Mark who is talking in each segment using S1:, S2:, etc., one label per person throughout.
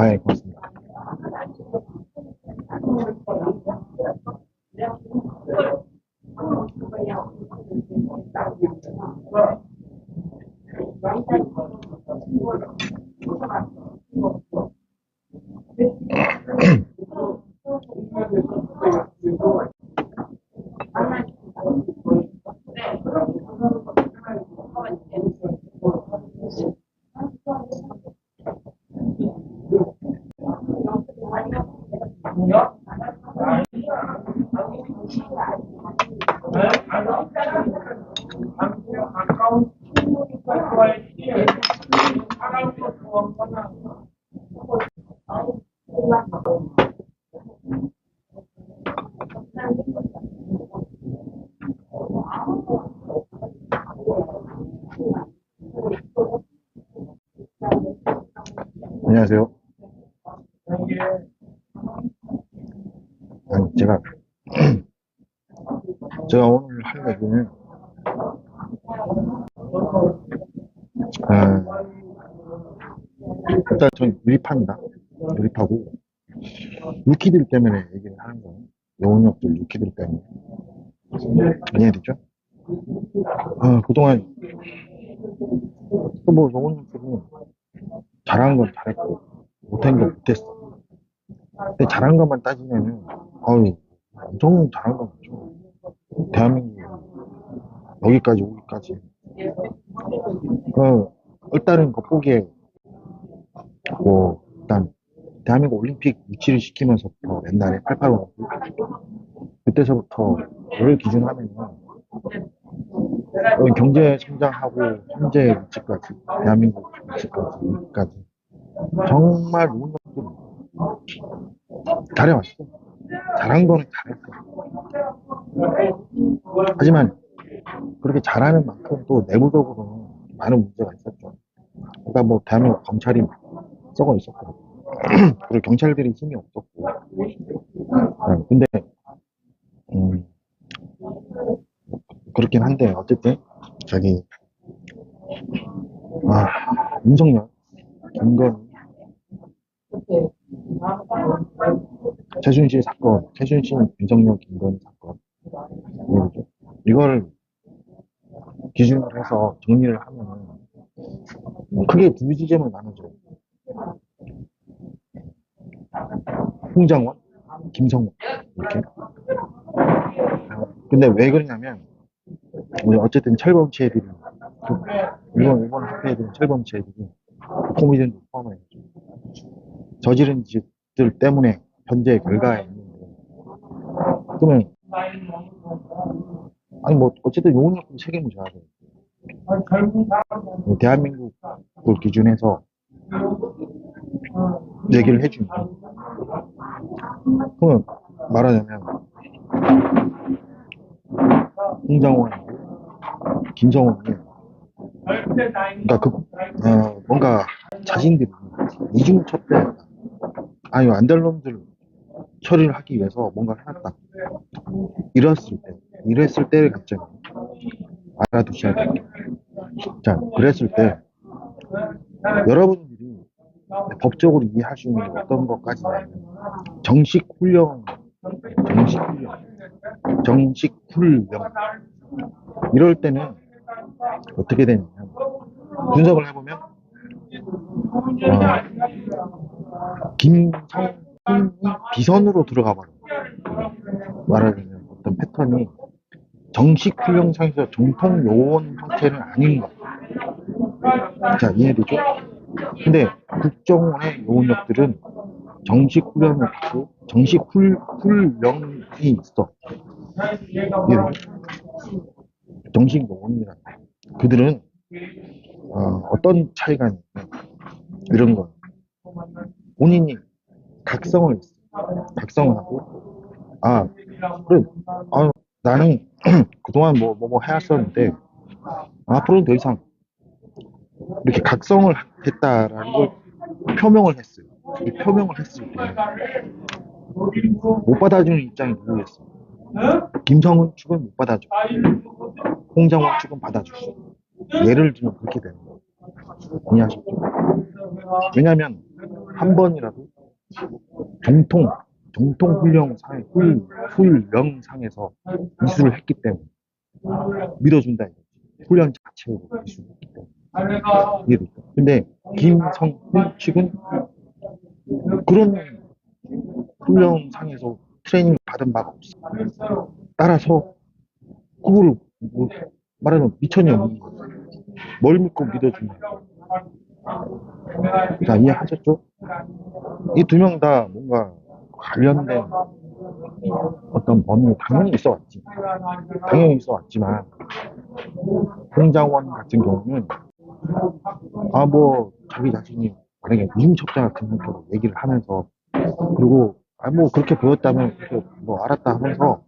S1: 예, 고맙습니다. 안녕하세요. 아니, 제가 오늘 할 얘기는, 아, 일단 전 유리파입니다. 유리파고, 루키들 때문에 얘기를 하는 거예요. 영혼력들 루키들 때문에. 이해되죠? 그동안, 또 뭐, 영혼력들은 잘한 건 잘했고, 못한 건 못했어. 근데 잘한 것만 따지면은, 엄청 잘한 건 맞죠. 대한민국, 여기까지 오기까지. 일단은 겉보기에, 일단, 대한민국 올림픽 유치를 시키면서부터 옛날에 88 그때서부터를 기준하면 경제 성장하고 현재 위치까지 대한민국 위치까지 여기까지 정말 좋은 것들 잘해왔어. 잘한 거는 잘했어. 하지만 그렇게 잘하는 만큼 또 내부적으로는 많은 문제가 있었죠. 그러니까 뭐 대한민국 검찰이 썩어 있었고 그리고 경찰들이 힘이 없었고 근데 음, 그렇긴 한데 어쨌든 저기 윤석열, 김건희, 최순실 사건, 최순실, 윤석열, 김건희 사건 이걸 기준으로 해서 정리를 하면 크게 두 지점을 나눠줘요. 홍장원, 김성원 이렇게. 근데 왜 그러냐면 어쨌든 철범체들이 일본 학교애들은 철범체들이 코미디언도 포함해가지고 저지른 짓들 때문에 현재 결과에 있는데 그러면 뭐 어쨌든 용역금 책임을 져야 돼요. 대한민국을 기준해서 얘기를 해주면 그러면 말하자면 홍장원하고 김성원이 그러니까 뭔가 자신들이 이중첩대 안될 놈들 처리를 하기 위해서 뭔가를 해놨다 이랬을 때를 갑자기 알아두셔야 돼요. 자, 그랬을 때 여러분들이 법적으로 이해할 수 있는 게 어떤 것까지냐면 정식 훈련 이럴 때는 어떻게 되냐면 분석을 해보면 김성훈이 비선으로 들어가 버려요. 말하자면 어떤 패턴이 정식 훈련상에서 정통 요원 형태는 아닌 거. 자, 이해되죠? 근데 국정원의 요원력들은 정식 훈련을 받고 정식 훈련이 있어. 정식 요원이란 그들은 어떤 차이가 있냐면 이런 거 본인이 각성을 하고 그래 나는 그동안 뭐 해왔었는데 앞으로는 더 이상 이렇게 각성을 했다라는 걸 표명을 했어요. 이 표명을 했을 때 못 받아주는 입장이 누구였어? 김성은 측은 못 받아줘. 홍장원 측은 받아줬어. 예를 들면 그렇게 되는 거예요. 이해하셨죠? 왜냐면 한 번이라도 정통 훈령상에서 이수를 했기 때문에 믿어준다 이거지. 훈련 자체로 이수를 했기 때문에. 이해됐죠? 근데 김성훈 측은 그런 훈련상에서 트레이닝 받은 바가 없어. 따라서 그거를 말하면 미천이 없는 거지. 뭘 믿고 믿어주냐. 자, 이해하셨죠? 이 두 명 다 뭔가 관련된 어떤 범위 당연히 있어 왔지. 당연히 있어 왔지만 홍장원 같은 경우는 뭐 자기 자신이 만약에 위임첩자 같은 형태로 얘기를 하면서 그리고 뭐 그렇게 보였다면 그렇게 뭐 알았다 하면서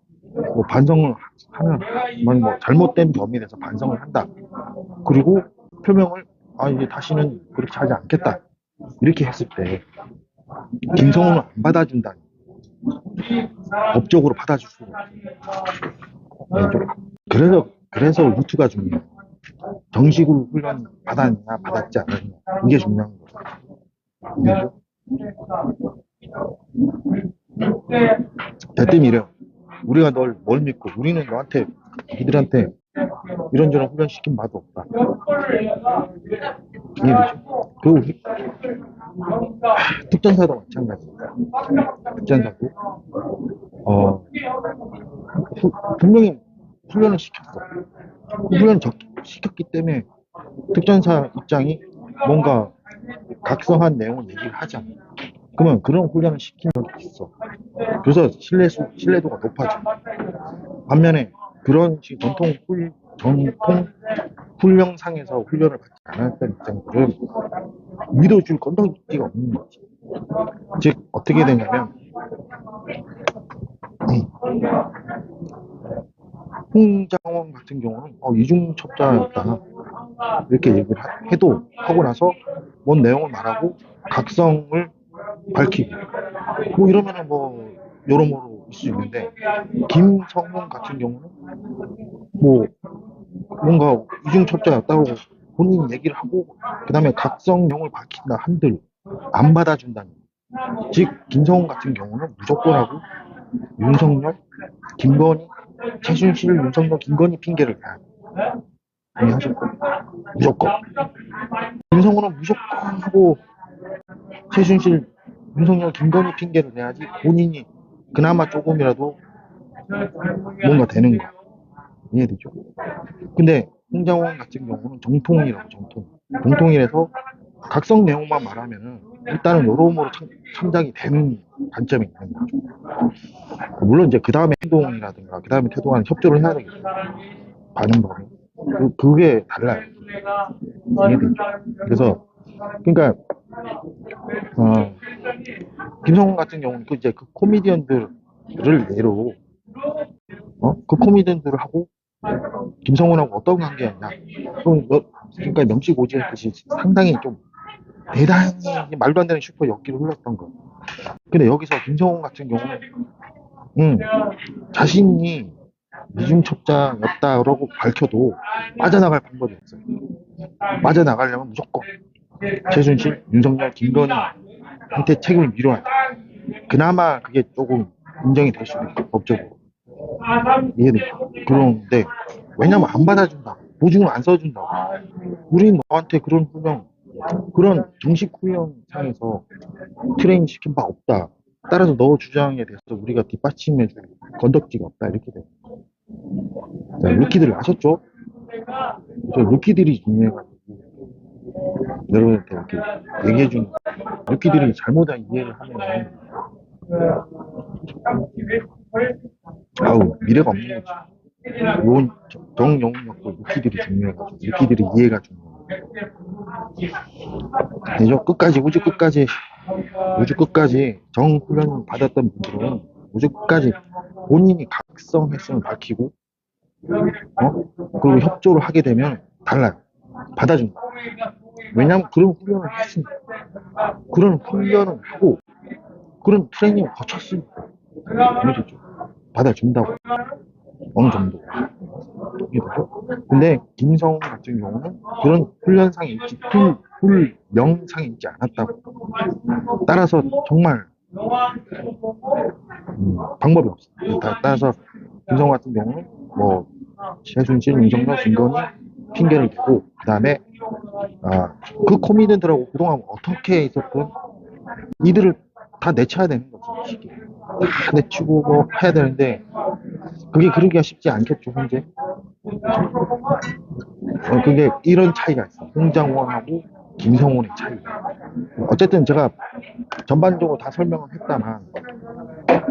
S1: 뭐 반성을 하면 뭐 잘못된 범위에 대해서 반성을 한다. 그리고 표명을 이제 다시는 그렇게 하지 않겠다. 이렇게 했을 때 김성훈은 안 받아준다니. 법적으로 받아줄 수가 없어. 그래서 루트가 중요해요. 정식으로 훈련 받았냐 받았지 않았냐 이게 중요한 거예요. 대뜸 이래요. 우리가 널 뭘 믿고 우리는 니들한테 이런저런 훈련 시킨 바도 없다. 이해되죠? 그 특전사도 마찬가지입니다. 특전사도 분명히 훈련을 시켰어. 훈련을 시켰기 때문에 특전사 입장이 뭔가 각성한 내용을 얘기를 하지 않아. 그러면 그런 훈련을 시킨 적이 있어. 그래서 신뢰도가 높아져. 반면에 그런 전통 훈련상에서 훈련을 받지 않았던 입장들은 믿어줄 건덕지가 없는 거지. 즉 어떻게 되냐면 홍장원 같은 경우는 이중첩자였다 이렇게 얘기를 해도 하고 나서 뭔 내용을 말하고 각성을 밝히고 뭐 이러면은 뭐 여러모로 있을 수 있는데 김성훈 같은 경우는 뭐 뭔가 이중첩자였다고 본인이 얘기를 하고 그 다음에 각성용을 밝힌다 한들 안 받아준다는. 즉 김성훈 같은 경우는 무조건 하고 윤석열, 김건희, 최순실, 윤석열, 김건희 핑계를 대야 돼. 이해하셨고? 무조건. 김성훈은 무조건 하고 최순실, 윤석열, 김건희 핑계를 대야지 본인이 그나마 조금이라도 뭔가 되는 거. 이해되죠? 근데 홍장원 같은 경우는 정통이라고 정통이라서 각성 내용만 말하면은 일단은 여러모로 참작이 되는 단점이 있는 거죠. 물론 이제 그 다음에 행동이라든가 그 다음에 태도와는 협조를 해야 되겠죠. 반응 범위. 그게 달라요. 이해되죠? 그래서 그러니까 김성훈 같은 경우는 이제 그 코미디언들을 예로 그 코미디언들을 하고 김성훈하고 어떤 관계였냐. 그러니까 명시고지했듯이 상당히 좀 대단히 말도 안 되는 슈퍼 엮기를 흘렀던 거. 근데 여기서 김성훈 같은 경우는 자신이 이중첩자였다라고 밝혀도 빠져나갈 방법이 없어요. 빠져나가려면 무조건 최순실, 윤석열, 김건희한테 책임을 밀어야 돼. 그나마 그게 조금 인정이 될 수도 있고 법적으로. 이해되죠? 그런데 왜냐면 안 받아준다. 보증을 안 써준다고. 우린 너한테 그런 정식 훈련상에서 트레이닝 시킨 바 없다. 따라서 너 주장에 대해서 우리가 뒷받침해줄 건덕지가 없다. 이렇게 돼요. 자, 루키들 아셨죠? 저 루키들이 중요해가지고 여러분한테 이렇게 얘기해주는 루키들이 잘못한 이해를 하면 미래가 없는 거지. 정영역도 루키들이 중요해가지고 루키들이 이해가 중요해요. 끝까지 우주 끝까지 정훈련 받았던 분들은 우주 끝까지 본인이 각성했음을 밝히고 그리고 협조를 하게 되면 달라요. 받아준다. 왜냐하면 그런 훈련을 했으니까. 그런 훈련을 하고 그런 트레이닝을 거쳤으니까. 이해되죠? 받아준다고. 어느 정도. 이해되죠? 근데 김성훈 같은 경우는 그런 훈련상에 있지 명상에 있지 않았다고. 따라서 정말 방법이 없어. 따라서 김성호 같은 경우는 뭐 최순실, 윤석열, 김건희 핑계를 대고 그 다음에 그 코미디언들하고 그동안 어떻게 있었건 이들을 다 내쳐야 되는 거지. 다 내치고 뭐 해야 되는데 그게 그러기가 쉽지 않겠죠 현재. 그게 이런 차이가 있어. 홍장원하고 김성훈의 차이. 어쨌든 제가 전반적으로 다 설명을 했다만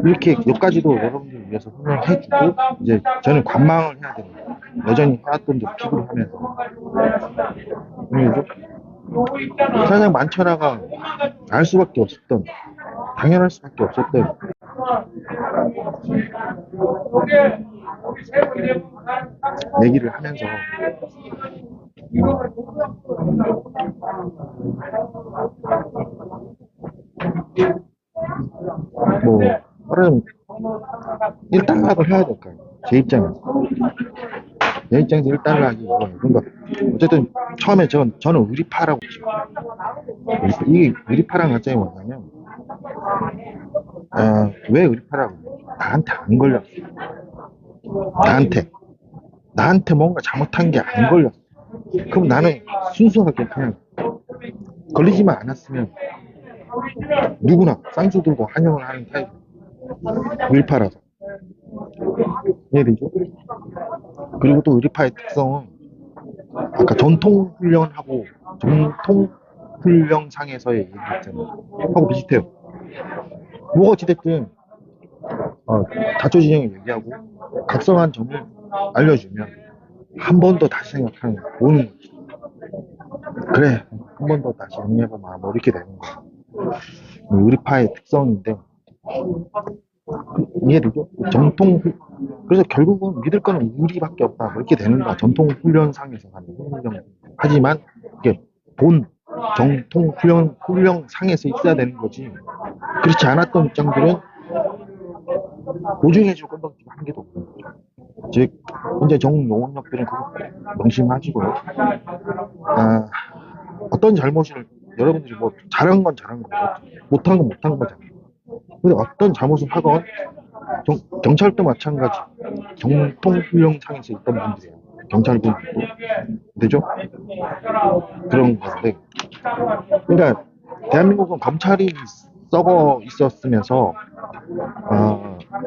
S1: 이렇게 여기까지도 여러분들을 위해서 설명해주고 이제 저는 관망을 해야 되는 거예요. 여전히 해왔던 대로 피부를 하면서 사장 만천하가 알 수밖에 없었던, 당연할 수밖에 없었던 얘기를 하면서 뭐 말하자면 일단락을 해야 될까요? 제 입장에서. 내 입장에서 일단락이 이거예요. 그러니까 어쨌든 처음에 저는 의리파라고 했죠. 이게 의리파라는 관점이 뭐냐면 왜 의리파라고 해요? 나한테 안 걸렸어. 나한테 뭔가 잘못한 게 안 걸렸어. 그럼 나는 순수하게 그냥 걸리지만 않았으면 누구나 쌍수 들고 환영을 하는 타입. 의리파라서. 이해되죠? 그리고 또 의리파의 특성은 아까 전통훈련상에서의 얘기 있잖아요. 하고 비슷해요. 뭐가 어찌됐든 다초진영이 얘기하고 각성한 점을 알려주면 한 번 더 다시 생각하는 오는 거지. 그래, 한 번 더 다시 정리해보면 뭐 이렇게 되는 거야. 의리파의 특성인데 이해되죠? 그래서 결국은 믿을 거는 의리밖에 없다. 뭐 이렇게 되는 거야. 전통 훈련상에서 하는 훈련. 하지만 이게 본 정통 훈련상에서 있어야 되는 거지. 그렇지 않았던 입장들은 보증해줄 건덕지가 한 개도 없는 거죠. 즉 현재 정용력들은 그거 명심하시고요. 어떤 잘못을 여러분들이 뭐 잘한 건 잘한 거고 못한 건 못한 거잖아요. 근데 어떤 잘못을 하건 경찰도 마찬가지. 정통훈련상에서 있던 분들이에요. 경찰분들도. 되죠? 그런 건데. 그러니까 대한민국은 검찰이 썩어 있었으면서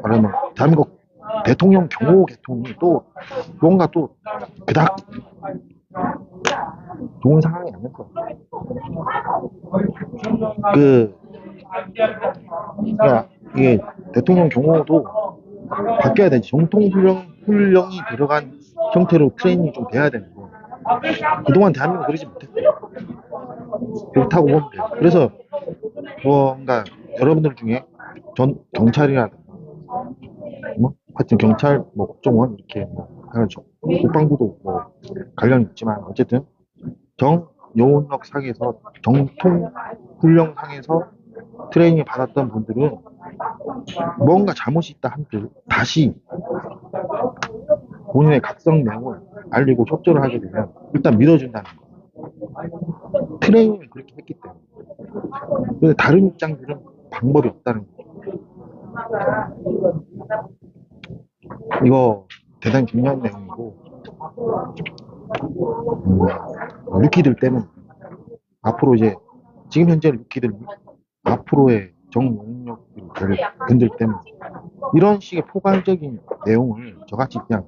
S1: 말하면 대한민국 대통령 경호 계통이 또 뭔가 또 그닥 좋은 상황이 아닐 거예요. 그러니까 이게 대통령 경호도 바뀌어야 되지. 훈련이 들어간 형태로 트레이닝이 좀 돼야 되는 거. 그동안 대한민국 그러지 못했고 그렇다고 보면 돼요. 그래서 뭔가 여러분들 중에 경찰이라든가 뭐 하여튼 경찰 뭐 국정원 이렇게 뭐 해가지고 국방부도 뭐 관련이 있지만 어쨌든 정요원력 상에서 정통 훈련 상에서 트레이닝 받았던 분들은 뭔가 잘못이 있다 한들 다시 본인의 각성 내용을 알리고 협조를 하게 되면 일단 믿어준다는 거. 트레이닝을 그렇게 했기 때문에. 근데 다른 입장들은 방법이 없다는 거. 이거 대단히 중요한 내용이고 루키들 때문에 앞으로 이제 지금 현재 루키들 앞으로의 정용력들 때문에 이런 식의 포괄적인 내용을 저같이 그냥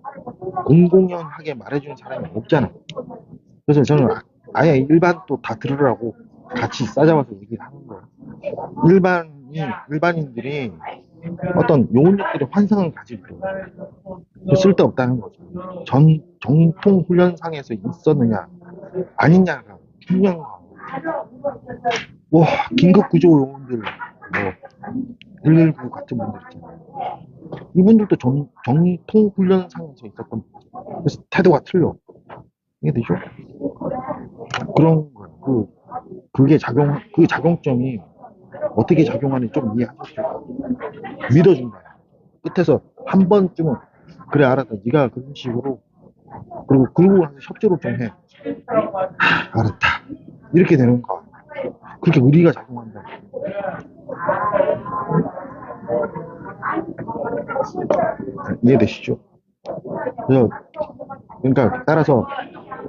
S1: 공공연하게 말해주는 사람이 없잖아요. 그래서 저는 아예 일반 또 다 들으라고 같이 싸잡아서 얘기를 하는 거예요. 일반인들이 어떤 요원력들의 환상을 가질 때 쓸데없다는 거죠. 정통 훈련상에서 있었느냐 아니냐가 분명한 거. 와, 긴급구조 요원들 뭐 119 같은 분들 있잖아요. 이분들도 정통 훈련상에서 있었던 분들. 그래서 태도가 틀려. 이게 되죠? 그런 거예요. 그 작용점이 어떻게 작용하는지 좀 이해하셨죠? 믿어준다. 끝에서 한 번쯤은 그래 알았다. 네가 그런 식으로 그리고 나서 협조를 좀 해. 알았다. 이렇게 되는 거. 그렇게 의리가 작용한다. 이해되시죠? 그래서, 그러니까 따라서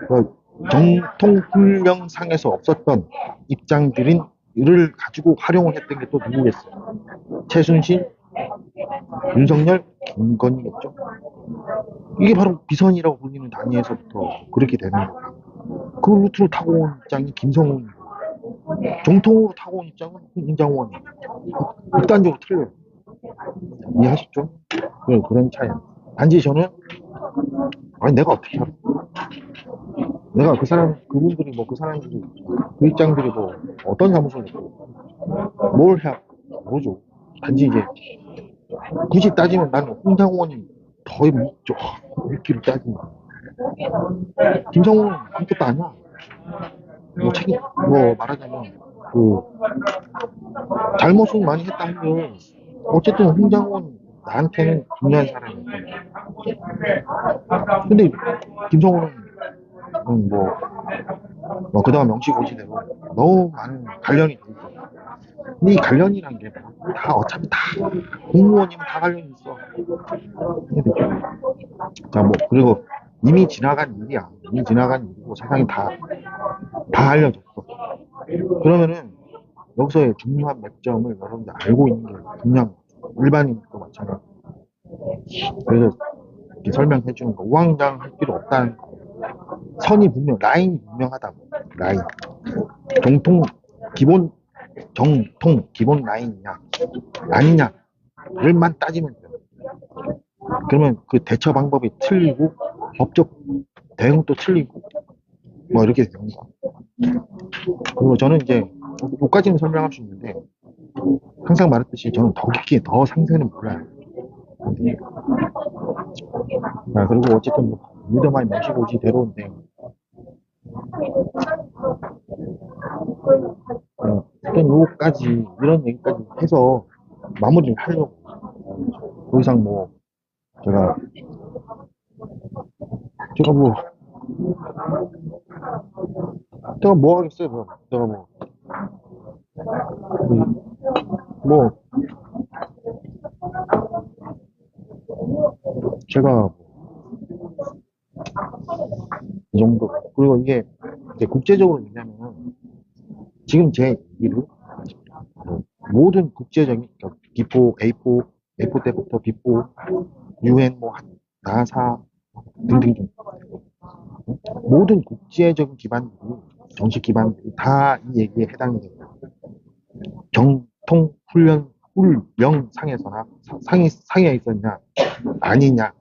S1: 그 정통훈령상에서 없었던 입장들을 가지고 활용을 했던 게 또 누구겠어요? 최순실, 윤석열, 김건희겠죠. 이게 바로 비선이라고 불리는 단위에서부터 그렇게 되는 거예요. 그 루트를 타고 온 입장이 김성훈, 정통으로 타고 온 입장은 홍장원이 극단적으로 틀려요. 이해하시죠? 그런 차이야. 단지 저는 아니 내가 어떻게 알아? 내가 그분들이 뭐 그 사람들이 그 입장들이 뭐 어떤 사무소를 했고 뭘 해야 모르죠. 단지 이제 굳이 따지면 나는 홍장원이 더 묻죠. 믿기를 따지면 김성훈은 아무것도 아니야. 뭐 책임 뭐 말하자면 그 잘못은 많이 했다 한들 어쨌든 홍장원 나한테는 중요한 사람이었던 거야. 근데 김성훈은 뭐 그동안 명시고지대로 너무 많은 관련이 돼 있어. 근데 이 관련이란 게 다 어차피 다 공무원이면 다 관련이 있어. 자, 뭐 그리고 이미 지나간 일이야. 이미 지나간 일이고 세상에 다 알려졌어. 그러면은 여기서의 중요한 맥점을 여러분들 알고 있는 게 중요한 거죠. 일반인도 마찬가지. 그래서 이렇게 설명해 주는 거 우왕좌왕 할 필요 없다는 거. 선이 라인이 분명하다고. 라인. 정통 기본 라인이냐 아니냐를만 따지면 돼요. 그러면 그 대처 방법이 틀리고 법적 대응도 틀리고 뭐 이렇게 되는 거야. 그리고 저는 이제 여기까지는 설명할 수 있는데 항상 말했듯이 저는 더 깊게 더 상세는 몰라요. 그리고 어쨌든 뭐 믿어만 명시고지대로인데 일단 요까지 이런 얘기까지 해서 마무리를 하려고. 더 이상 뭐 제가 제가 뭐 제가 뭐 하겠어요. 제가 뭐 제가 이 정도. 그리고 이게 국제적으로 얘기하면 지금 제 얘기를 모든 국제적인 그러니까 비포, A4 때부터 비포, UN 뭐 나사 등등등 모든 국제적인 기반들이 정식 기반들이 다 이 얘기에 해당이 됩니다. 정통 훈령 상에서나 상에 있었냐 아니냐가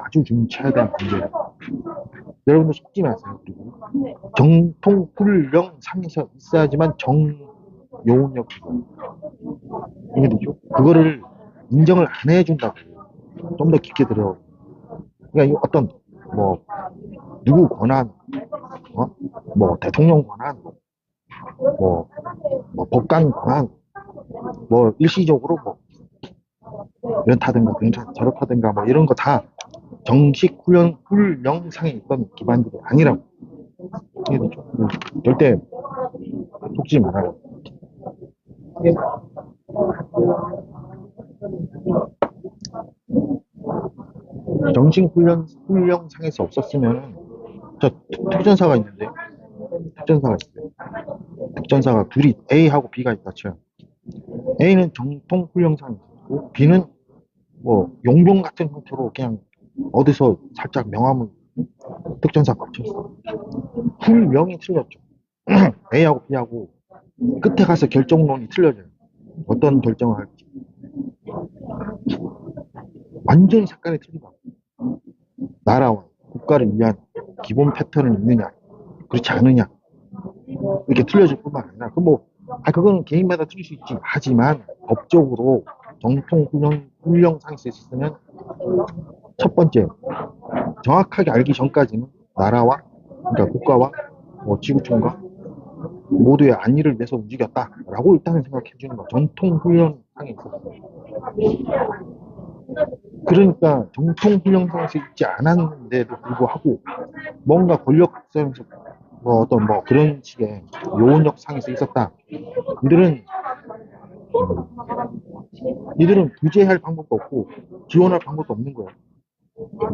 S1: 아주 중차대한 문제예요. 여러분들 속지 마세요. 그리고 정통 훈령 상에서 있어야지만 정요원력 이해되죠? 그거를 인정을 안 해준다고. 좀 더 깊게 들어. 그러니까 어떤 뭐 누구 권한, 뭐 대통령 권한, 뭐, 법관 권한, 뭐 일시적으로 뭐 이렇다든가 저렇다든가 뭐 이런 거 다 정식 훈령상에 있던 기반들이 아니라고. 이해되죠? 절대 속지 말아요. 정식 훈령상에서 없었으면 저 특전사가 있는데 특전사가 있어요. 특전사가 둘이 A하고 B가 있다 쳐요. A는 정통 훈령상이 있고 B는 뭐 용병 같은 형태로 그냥 어디서 살짝 명함을 특전사가 붙였어. 훈령이 틀렸죠. A하고 B하고 끝에 가서 결정론이 틀려져요. 어떤 결정을 할지. 완전히 색깔이 틀리다. 나라와 국가를 위한 기본 패턴은 있느냐, 그렇지 않느냐. 이렇게 틀려질 뿐만 아니라, 그거는 개인마다 틀릴 수 있지. 하지만 법적으로 정통 훈령상에서 있으면 첫 번째, 정확하게 알기 전까지는 나라와, 그러니까 국가와 뭐 지구촌과 모두의 안위를 위해서 움직였다라고 일단은 생각해 주는 거. 전통 훈련상에 있었어요. 그러니까 정통 훈련상에서 있지 않았는데도 불구하고 뭔가 권력성에서 뭐 어떤 뭐 그런 식의 요원력 상에서 있었다. 이들은 이들은 구제할 방법도 없고 지원할 방법도 없는 거예요.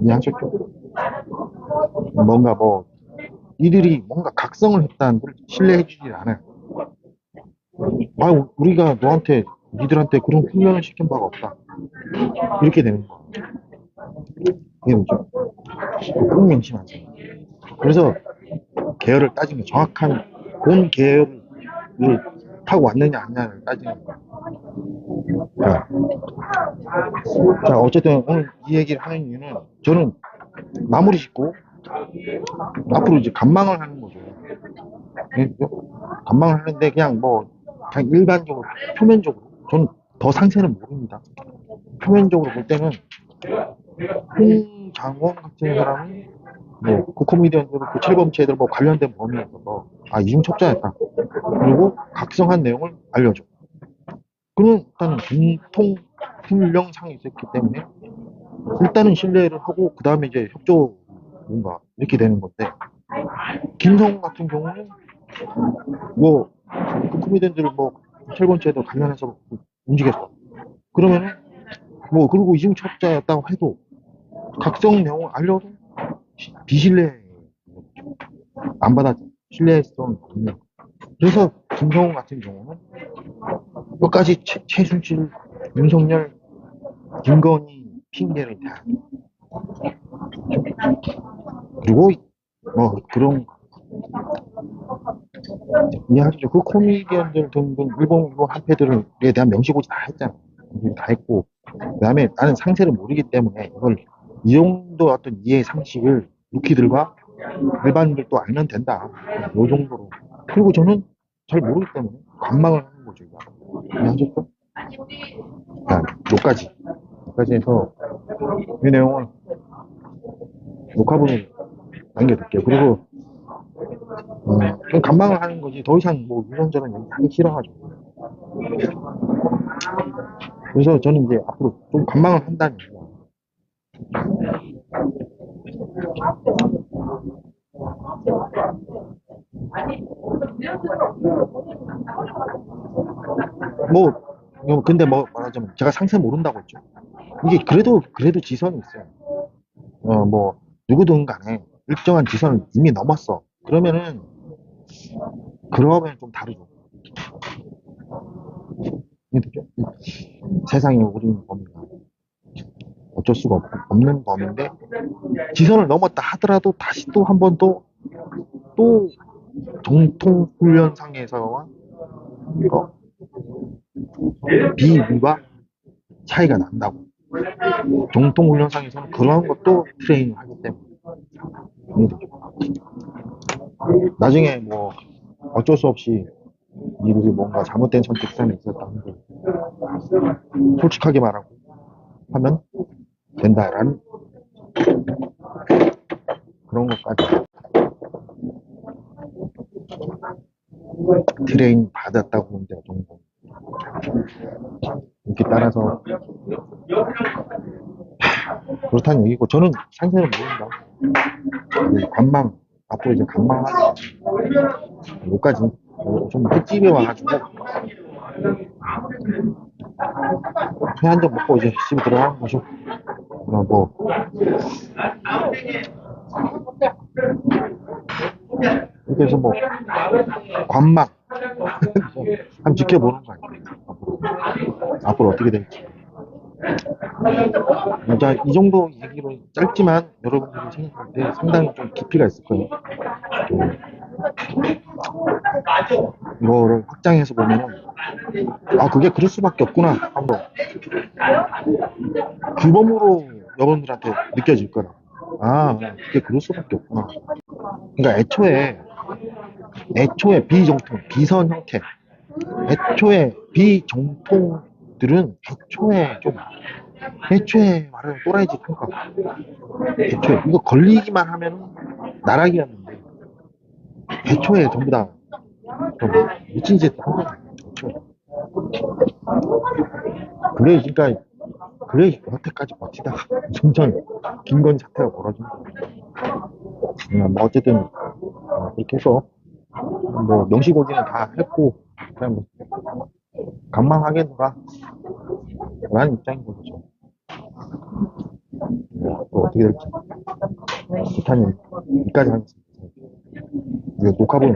S1: 이해하셨죠? 뭔가 뭐 이들이 뭔가 각성을 했다는 걸 신뢰해주지 않아요. 아, 우리가 너한테 니들한테 그런 훈련을 시킨 바가 없다. 이렇게 되는 거예요. 이게 뭐죠? 꽁맹심하죠. 그래서 계열을 따지면 정확한 본 계열을 타고 왔느냐 아니냐를 따지는 거예요. 자, 어쨌든 오늘 이 얘기를 하는 이유는 저는 마무리 짓고 앞으로 이제 간망을 하는 거죠. 간망을 하는데 그냥 뭐 그냥 일반적으로 표면적으로 저는 더 상세는 모릅니다. 표면적으로 볼 때는 홍장원 같은 사람은 뭐그 코미디언들 그 칠범체들 뭐 관련된 범위에서 뭐아 이중첩자였다. 그리고 각성한 내용을 알려줘. 그는 일단 공통 훈령상이 있었기 때문에 일단은 신뢰를 하고 그 다음에 이제 협조 뭔가 이렇게 되는 건데 김성훈 같은 경우는 뭐 그 코미디언들 뭐 철번째도 관련해서 움직였어. 그러면은 뭐 그리고 이중첩자였다고 해도 각성 내용을 알려도 비신뢰 안 받았죠. 신뢰성 없는. 그래서 김성훈 같은 경우는 끝까지 최순실, 윤석열, 김건희 핑계를 대. 그리고 뭐 그런 이해하시죠? 그 코미디언들 등등 일본 한패들에 대한 명시고지 다 했잖아. 다 했고 그다음에 나는 상세를 모르기 때문에 이걸 이 정도 어떤 이해 상식을 루키들과 일반인들도 알면 된다. 이 정도로. 그리고 저는 잘 모르기 때문에 관망을 하는 거죠. 이해하셨죠? 자, 여기까지 해서 이 내용을 녹화본을 남겨둘게요. 그리고 좀 관망을 하는 거지 더 이상 뭐 이런저런 얘기 하기 싫어가지고 그래서 저는 이제 앞으로 좀 관망을 한다는 얘기예요. 근데 뭐 말하자면 제가 상세 모른다고 했죠. 이게 그래도 지선이 있어요. 뭐 누구든 간에 일정한 지선을 이미 넘었어. 그러면 좀 다르죠. 이해되죠? 세상에 우리는 범위가 어쩔 수가 없는 범위인데 지선을 넘었다 하더라도 다시 또 한 번 또 정통 훈련상에서와 비위가 차이가 난다고. 정통 훈련상에서는 그러한 것도 트레이닝 하기 때문에 나중에 뭐 어쩔 수 없이 이들이 뭔가 잘못된 선택선에 있었다는 걸 솔직하게 말하고 하면 된다라는 그런 것까지 트레이닝 받았다고 보는데 정도 이렇게 따라서 그렇다는 얘기고 저는 상세는 모른다. 관망 앞으로 이제 관망하는 여기까지 좀 횟집에 와가지고 회 한 잔 먹고 이제 집에 들어가는 거죠. 뭐 이렇게 해서 뭐 관망 한번 지켜보는 거 아니에요. 앞으로 어떻게 될지. 자, 이 정도 얘기로 짧지만 여러분들이 생각할 때 상당히 좀 깊이가 있을 거예요. 이거를 확장해서 보면은 아 그게 그럴 수밖에 없구나 한번 규범으로 여러분들한테 느껴질 거라. 아 그게 그럴 수밖에 없구나. 그러니까 애초에 비정통 비선 형태 애초에 비정통들은 애초에 말하는 또라이짓 한가 애초에 이거 걸리기만 하면 나락이었는데 애초에 전부 다 미친 짓 한 거야. 그래 그러니까 그래 여태까지 버티다가 점점 김건희 사태가 벌어진 거야. 뭐 어쨌든 그렇게 해서 뭐 명시고지는 다 했고 그냥 뭐 간망하게 놀아 라는 입장인 거죠. 또 어떻게 될지 기타님 여기까지 하겠습니다. 이거 녹화본